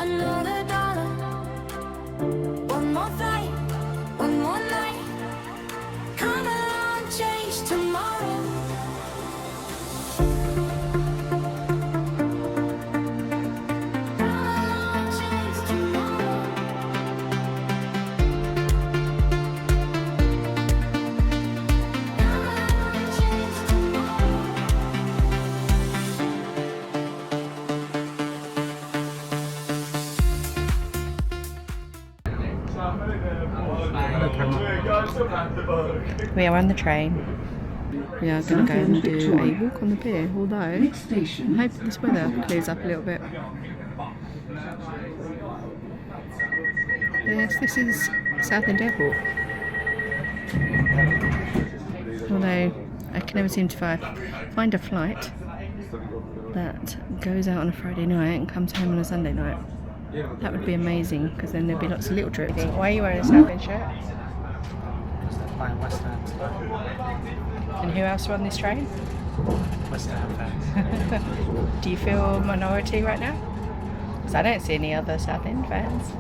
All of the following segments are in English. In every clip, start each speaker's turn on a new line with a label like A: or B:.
A: another dollar. One more flight, one more night. Come along, change tomorrow. Come along, change tomorrow. Come along, change tomorrow.
B: We are on the train. We are going to go and do a walk on the pier, although I'm hoping this weather clears up a little bit. Yes, this is Southend Airport. Although I can never seem to find a flight that goes out on a Friday night and comes home on a Sunday night. That would be amazing, because then there'd be lots of little trips. Why are you wearing a Southend shirt?
C: Because they're playing West Ham tonight.
B: And who else are on this train?
C: West Ham fans.
B: Do you feel a minority right now? Because I don't see any other Southend fans.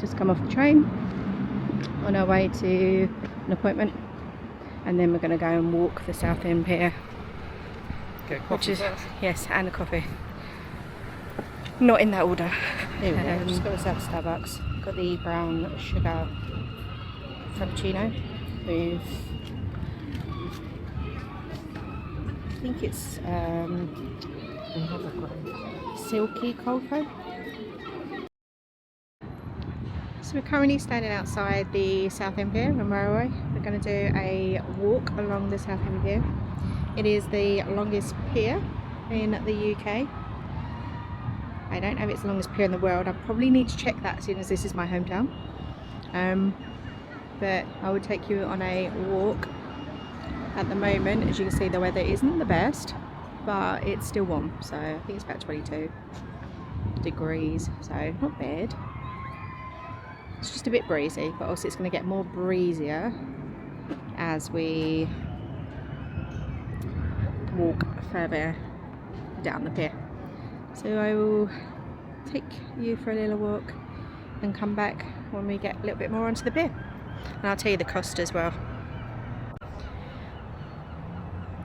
B: Just come off the train on our way to an appointment, and then we're going to go and walk the Southend Pier.
C: Get a coffee first.
B: Yes, and a coffee. Not in that order.
C: There we go.
B: Just got myself a Starbucks. Got the brown sugar frappuccino with, I think it's silky cold foam. So we're currently standing outside the Southend Pier on Railway. We're going to do a walk along the Southend Pier. It is the longest pier in the UK. I don't know if it's the longest pier in the world. I probably need to check that, seeing as this is my hometown. But I would take you on a walk. At the moment, as you can see, the weather isn't the best, but it's still warm. So I think it's about 22 degrees, so not bad. It's just a bit breezy, but also it's going to get more breezier as we walk further down the pier. So I will take you for a little walk and come back when we get a little bit more onto the pier. And I'll tell you the cost as well.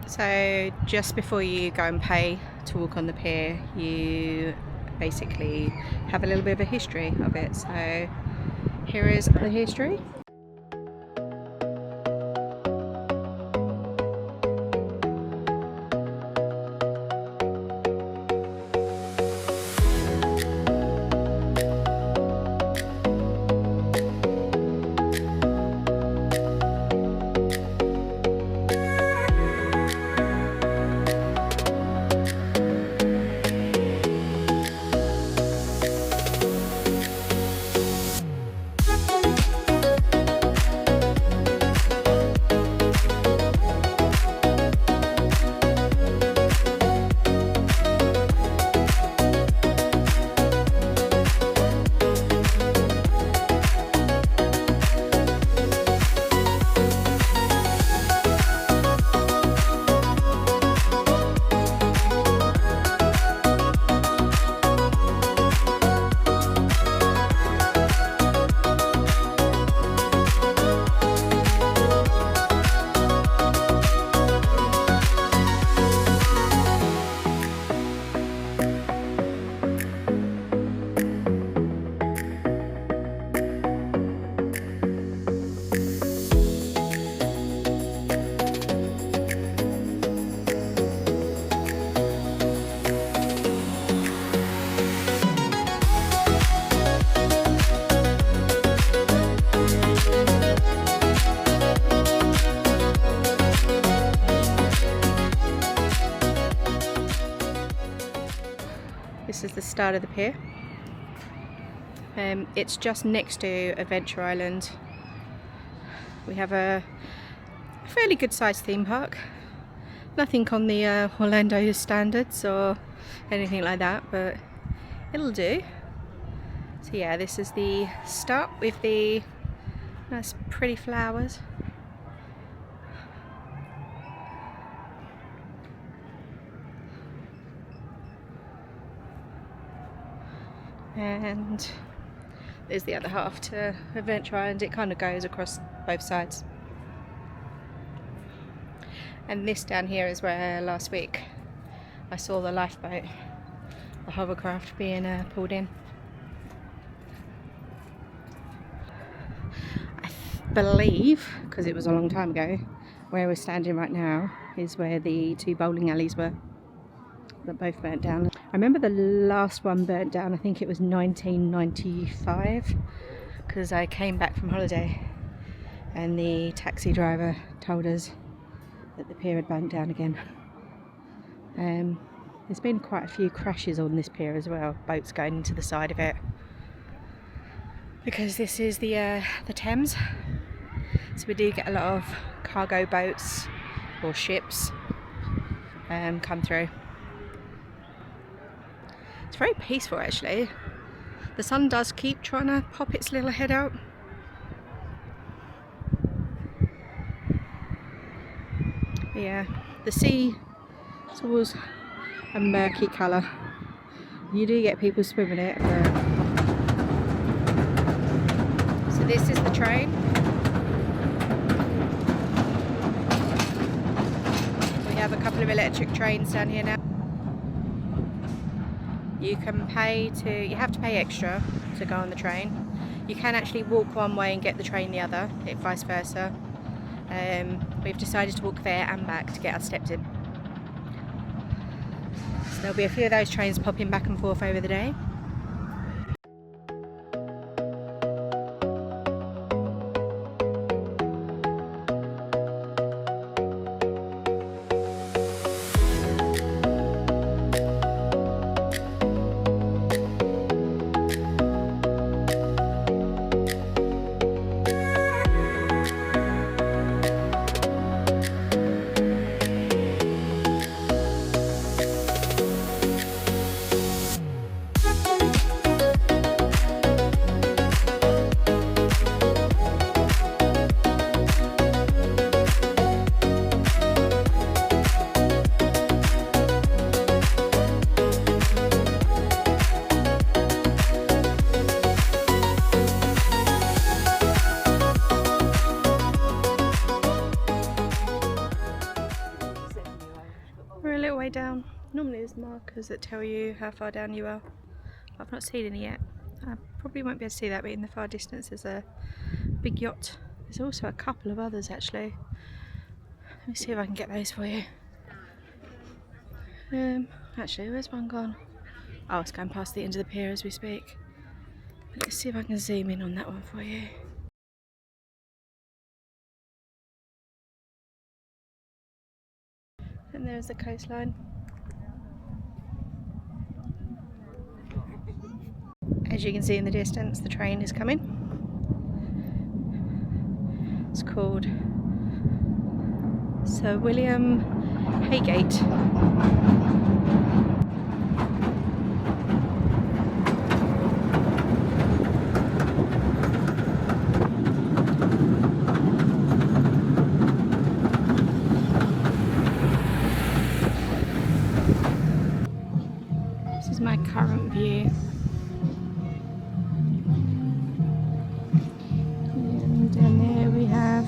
B: So just before you go and pay to walk on the pier, you basically have a little bit of a history of it. So here is the history. This is the start of the pier. It's just next to Adventure Island. We have a fairly good sized theme park. Nothing on the Orlando standards or anything like that, but it'll do. So yeah, this is the start with the nice pretty flowers. And there's the other half to Adventure Island. It kind of goes across both sides. And this down here is where last week I saw the lifeboat, the hovercraft being pulled in. I believe, because it was a long time ago, where we're standing right now is where the two bowling alleys were that both burnt down. I remember the last one burnt down, I think it was 1995, because I came back from holiday and the taxi driver told us that the pier had burnt down again. There's been quite a few crashes on this pier as well, boats going into the side of it, because this is the Thames, so we do get a lot of cargo boats or ships come through. It's very peaceful actually. The sun does keep trying to pop its little head out. Yeah, the sea is always a murky colour. You do get people swimming it, but... So this is the train. We have a couple of electric trains down here now. You can you have to pay extra to go on the train. You can actually walk one way and get the train the other, vice versa. We've decided to walk there and back to get our steps in. So there'll be a few of those trains popping back and forth over the day. We're a little way down. Normally there's markers that tell you how far down you are. I've not seen any yet. I probably won't be able to see that, but in the far distance there's a big yacht. There's also a couple of others actually. Let me see if I can get those for you. Actually, where's one gone? Oh, it's going past the end of the pier as we speak. Let's see if I can zoom in on that one for you. And there's the coastline. As you can see in the distance, the train is coming. It's called Sir William Haygate. This is my current view. And down there we have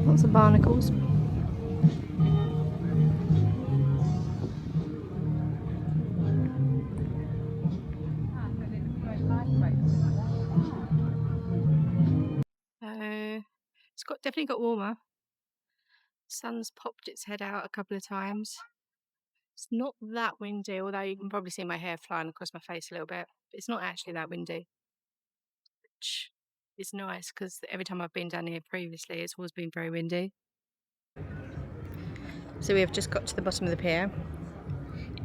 B: lots of barnacles. It's definitely got warmer. Sun's popped its head out a couple of times. It's not that windy, although you can probably see my hair flying across my face a little bit. It's not actually that windy, which is nice because every time I've been down here previously, it's always been very windy. So we have just got to the bottom of the pier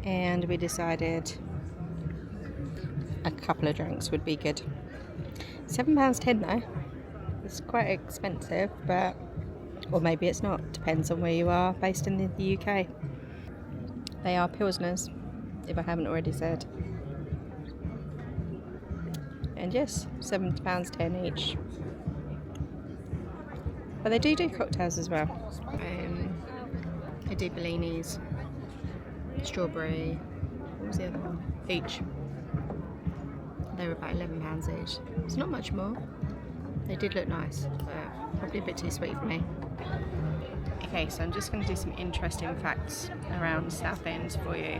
B: and we decided a couple of drinks would be good. £7.10 though. It's quite expensive, but Or maybe it's not, depends on where you are based in the UK. They are Pilsners, if I haven't already said. And yes, £7.10 each. But they do cocktails as well. They do Bellinis, strawberry, what was the other one? Peach. They were about £11 each. It's not much more. They did look nice, but probably a bit too sweet for me. Okay, so I'm just going to do some interesting facts around Southend for you.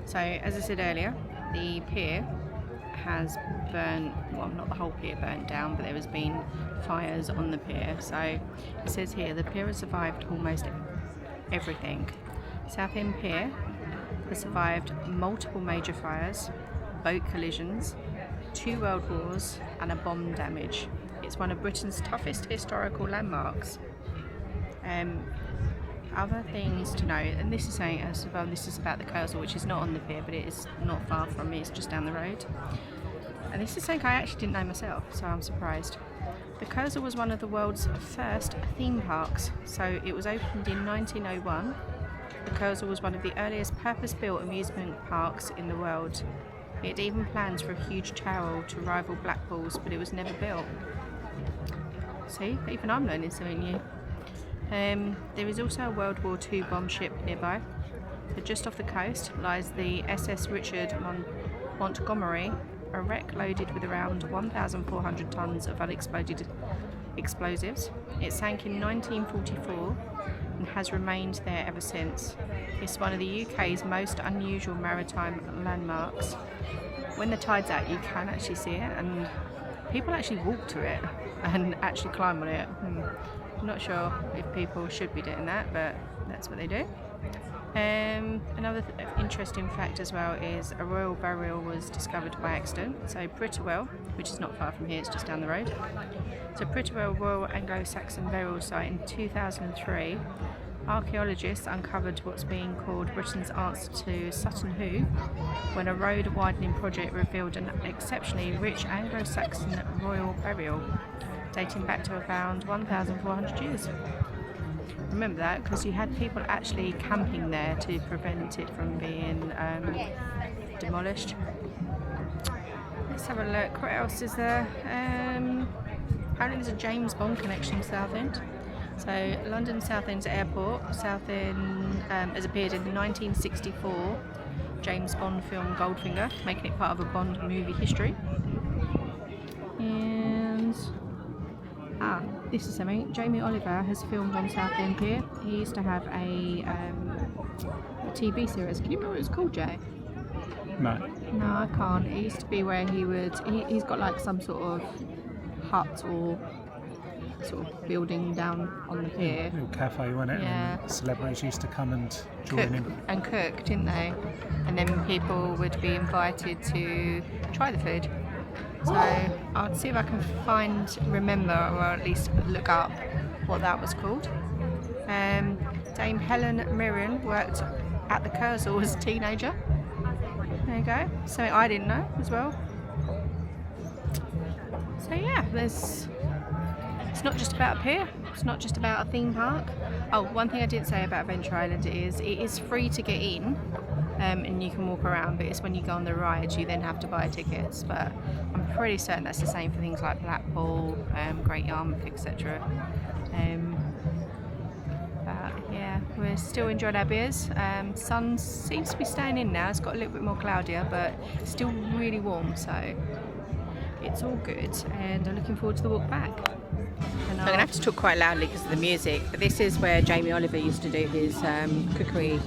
B: So, as I said earlier, the pier has burnt, well, not the whole pier burnt down, but there has been fires on the pier. So it says here the pier has survived almost everything. Southend Pier has survived multiple major fires, boat collisions, 2 world wars and a bomb damage. It's one of Britain's toughest historical landmarks. Other things to note, and this is saying as well, this is about the Cursor, which is not on the pier, but it is not far from me, it's just down the road. And this is something I actually didn't know myself, so I'm surprised. The Cursor was one of the world's first theme parks, so it was opened in 1901. The Cursor was one of the earliest purpose-built amusement parks in the world. It had even plans for a huge tower to rival Blackpool's, but it was never built. See, even I'm learning something new. There is also a World War II bomb ship nearby. So just off the coast lies the SS Richard Montgomery, a wreck loaded with around 1,400 tonnes of unexploded explosives. It sank in 1944 and has remained there ever since. It's one of the UK's most unusual maritime landmarks. When the tide's out, you can actually see it, and people actually walk to it and actually climb on it. I'm not sure if people should be doing that, but that's what they do. Another interesting fact as well is a royal burial was discovered by accident. So Pritterwell, which is not far from here, it's just down the road. So Pritterwell Royal Anglo-Saxon Burial Site in 2003, archaeologists uncovered what's being called Britain's answer to Sutton Hoo, when a road widening project revealed an exceptionally rich Anglo-Saxon royal burial dating back to around 1,400 years. Remember that, because you had people actually camping there to prevent it from being demolished. Let's have a look. What else is there? Apparently there's a James Bond connection to Southend. So London Southend Airport, Southend has appeared in the 1964 James Bond film Goldfinger, making it part of a Bond movie history. And this is something. Jamie Oliver has filmed on Southend Pier. He used to have a TV series. Can you remember what it was called, Jay?
C: No.
B: No, I can't. It used to be where he's got like some sort of hut or sort of building down on the pier.
C: Little cafe, wasn't it?
B: Yeah.
C: And celebrities used to come and join him.
B: And cook, didn't they? And then people would be invited to try the food. So I'll see if I can remember, or at least look up what that was called. Dame Helen Mirren worked at the Cursor as a teenager. There you go. Something I didn't know as well. So yeah, it's not just about a pier. It's not just about a theme park. Oh, one thing I didn't say about Adventure Island is it is free to get in. And you can walk around, but it's when you go on the rides you then have to buy tickets. But I'm pretty certain that's the same for things like Blackpool, Great Yarmouth, etc. But yeah, we're still enjoying our beers. Sun seems to be staying in now. It's got a little bit more cloudier, but it's still really warm, so it's all good. And I'm looking forward to the walk back. And I'm going to have to talk quite loudly because of the music, but this is where Jamie Oliver used to do his cookery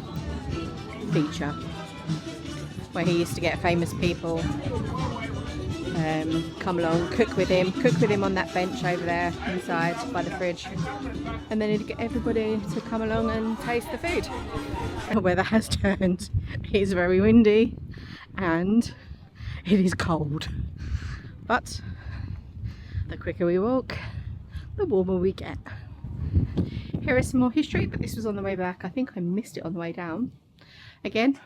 B: feature, where he used to get famous people come along, cook with him on that bench over there inside by the fridge, and then he'd get everybody to come along and taste the food. The weather has turned. It's very windy and it is cold, but the quicker we walk, the warmer we get. Here is some more history, but this was on the way back. I think I missed it on the way down. Again,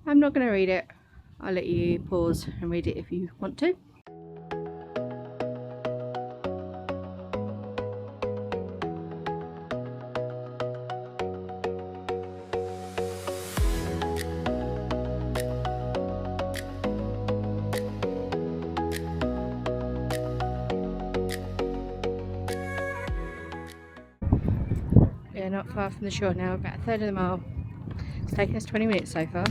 B: I'm not going to read it. I'll let you pause and read it if you want to. not far from the shore now, about a third of the mile. It's taken us 20 minutes so far.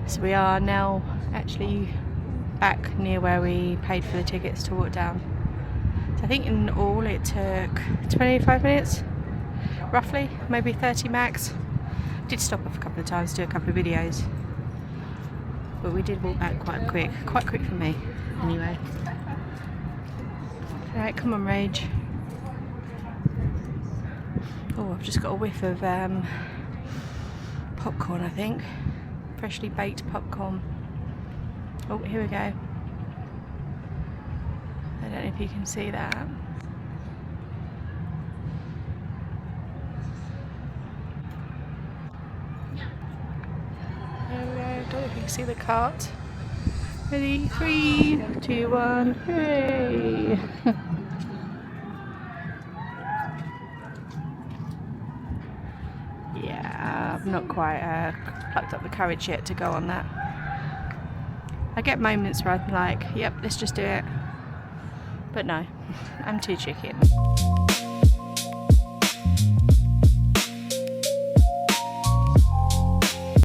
B: So we are now actually back near where we paid for the tickets to walk down. So I think in all it took 25 minutes, roughly, maybe 30 max. Did stop off a couple of times to do a couple of videos, but we did walk back quite quick for me anyway. Alright, come on Rage. Oh, I've just got a whiff of popcorn, I think. Freshly baked popcorn. Oh, here we go. I don't know if you can see that. There we go. I don't know if you can see the cart. Ready? 3, 2, 1. Hooray! Yeah, I've not quite plucked up the courage yet to go on that. I get moments where I'm like, yep, let's just do it. But no, I'm too chicken.